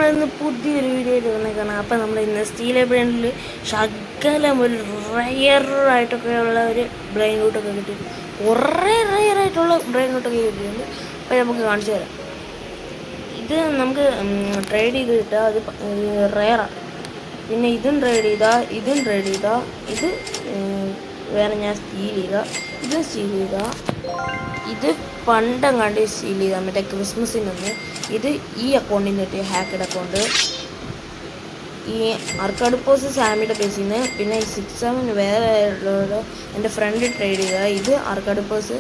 നമ്മളിന്ന് പുതിയൊരു വീഡിയോയിൽ വന്നേക്കാണ്. അപ്പം നമ്മൾ ഇന്ന് സ്റ്റീൽ ബ്രാൻഡിൽ ശകലം ഒരു റയറായിട്ടൊക്കെയുള്ള ഒരു ബ്രെയിൻ റൂട്ടൊക്കെ കിട്ടിയിട്ടുണ്ട്. കുറേ റയറായിട്ടുള്ള ബ്രെയിൻ റൂട്ടൊക്കെ കിട്ടിയിട്ടുണ്ട്. അപ്പം നമുക്ക് കാണിച്ചു തരാം. ഇത് നമുക്ക് ട്രേഡ് ചെയ്ത് കിട്ടുക, അത് റയറാണ്. പിന്നെ ഇതും ട്രേഡ് ചെയ്താൽ ഇത് വേറെ ഞാൻ സ്റ്റീൽ ഇതും സ്റ്റീൽ ഇത് പണ്ടെങ്ങാണ്ട് സ്റ്റീൽ മറ്റേ ക്രിസ്മസിനൊന്ന്. ഇത് ഈ അക്കൗണ്ടിൽ നിന്ന് കിട്ടിയ ഹാക്കഡ് അക്കൗണ്ട്. ഈ അർക്കാഡിപ്പോസ് സാമിയുടെ പേസിൽ നിന്ന്. പിന്നെ ഈ 6-7 വേറെ എൻ്റെ ഫ്രണ്ട് ട്രേഡ് ഇത് അർക്കാഡിപ്പോസ്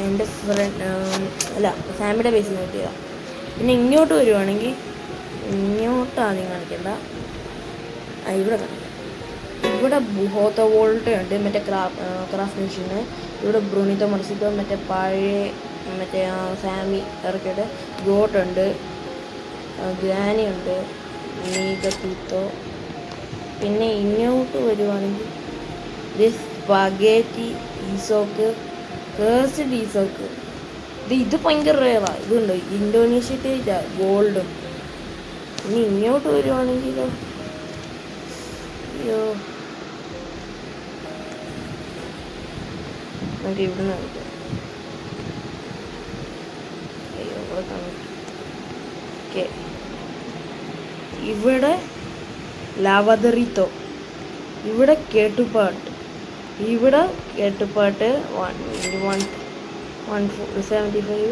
എൻ്റെ ഫ്രണ്ട് സാമിയുടെ പേസിൽ നിന്ന് കിട്ടിയതാണ്. പിന്നെ ഇങ്ങോട്ട് വരുവാണെങ്കിൽ ഇങ്ങോട്ട് ആദ്യം കാണിക്കണ്ട, ഇവിടെ ബുഹോത്ത വോൾട്ട് ഉണ്ട്, മറ്റേ ക്രാഫ്റ്റ് മെഷീന്. ഇവിടെ ബ്രൂണിത്തോ മർസിത്തോ മറ്റേ പഴയ മറ്റേ സാമി ഇറക്കിയിട്ട് ഗോട്ടുണ്ട്, ഗ്രാനി ഉണ്ട്, മീഗത്തൂത്തോ. പിന്നെ ഇങ്ങോട്ട് വരുവാണെങ്കിൽ സ്പഗേറ്റി ഈസോക്ക്, കേഴ്സ്ഡ് ഈസോക്ക്. ഇത് ഭയങ്കര റെയറാണ്. ഇതുണ്ട് ഇന്തോനേഷ്യത്തെ ഗോൾഡും. ഇനി ഇങ്ങോട്ട് വരുവാണെങ്കിലോ, അയ്യോ നമുക്ക് ഇവിടെ നിന്ന് കാണിക്കാം. അയ്യോ ഓക്കെ, ഇവിടെ ലാവദറിത്തോ, ഇവിടെ കേട്ടുപാട്ട്, 175.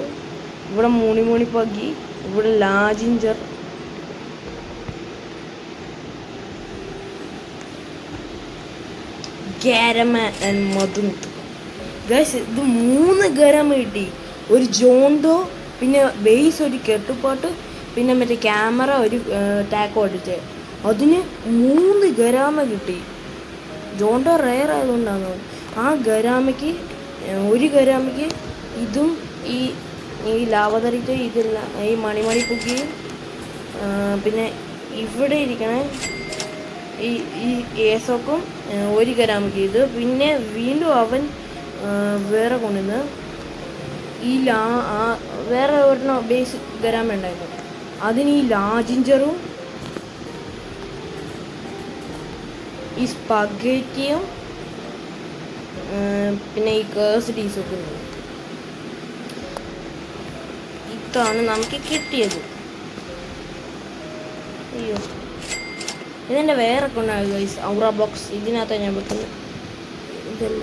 ഇവിടെ മൂണി പഗി, ഇവിടെ ലാജിഞ്ചർ, ഗാരമ ആൻഡ് മധുന്ത്. ഗൈസ് ഇത് 3 ഗരാമ കിട്ടി. ഒരു ജോണ്ടോ, പിന്നെ ബേസ് ഒരു കെട്ടുപാട്ട്, പിന്നെ മറ്റേ ക്യാമറ ഒരു ടാക്കോ അടിച്ച്. അതിന് 3 ഗരാമ കിട്ടി. ജോണ്ടോ റെയർ ആയതുകൊണ്ടാണ്. ആ ഗരാമയ്ക്ക് 1 ഗരാമയ്ക്ക് ഇതും ഈ ലാവതറിക്ക് ഇതില്ല, ഈ മണിപ്പുക്കിയും. പിന്നെ ഇവിടെ ഇരിക്കണ ഈ കേസൊക്കും 1 ഗരാമയ്ക്ക് ഇത്. പിന്നെ വീണ്ടും അവൻ വേറെ കൊണ്ടുവന്ന് വേറെ ഒരെണ്ണം ബേസ് ഗരാമ ഉണ്ടായിരുന്നു. അതിന് ഈ ലാജിഞ്ചറും ഈ സ്പഗേറ്റിയും പിന്നെ ഈ കേഴ്സ്ഡ് ഈസൊക്കെ ഉണ്ട്. ഇതാണ് നമുക്ക് കിട്ടിയത്. അയ്യോ, ഇതിൻ്റെ വേറെ കൊണ്ടാണ് ഗൈസ്, ഔറ ബോക്സ്. ഇതിനകത്താണ് ഞാൻ വെക്കുന്നത്. ഇതല്ല,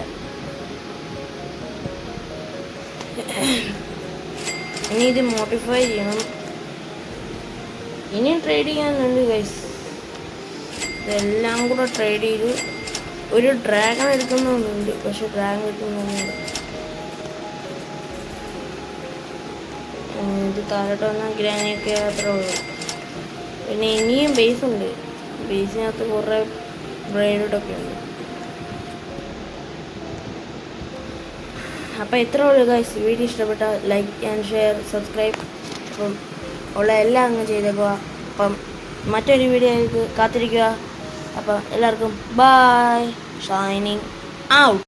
ഇനി ഇത് മോഡിഫൈ ചെയ്യണം. ഇനിയും ട്രേഡ് ചെയ്യാനുണ്ട് ഗൈസ്. ഇതെല്ലാം കൂടെ ട്രേഡ് ചെയ്ത് ഒരു ഡ്രാഗൺ എടുക്കുന്നുണ്ട്, പക്ഷെ ഡ്രാഗൺ കിട്ടുന്നുണ്ട്. ഇത് താഴോട്ട് വന്നാൽ ഗ്രാനിയൊക്കെ അത്ര ഉള്ളൂ. പിന്നെ ഇനിയും ബേസ് ഉണ്ട്. ബേസിനകത്ത് കുറേ ബ്രെയിനൊക്കെ ഉണ്ട്. അപ്പോൾ ഇത്ര ഉള്ളൂ ഗൈസ്. വീഡിയോ ഇഷ്ടപ്പെട്ടാൽ ലൈക്ക് ആൻഡ് ഷെയർ, സബ്സ്ക്രൈബ് ഉള്ള എല്ലാം അങ്ങ് ചെയ്തേക്കുക. അപ്പം മറ്റൊരു വീഡിയോയ്ക്ക് കാത്തിരിക്കുക. അപ്പോൾ എല്ലാവർക്കും ബൈ, ഷൈനിങ് ഔട്ട്.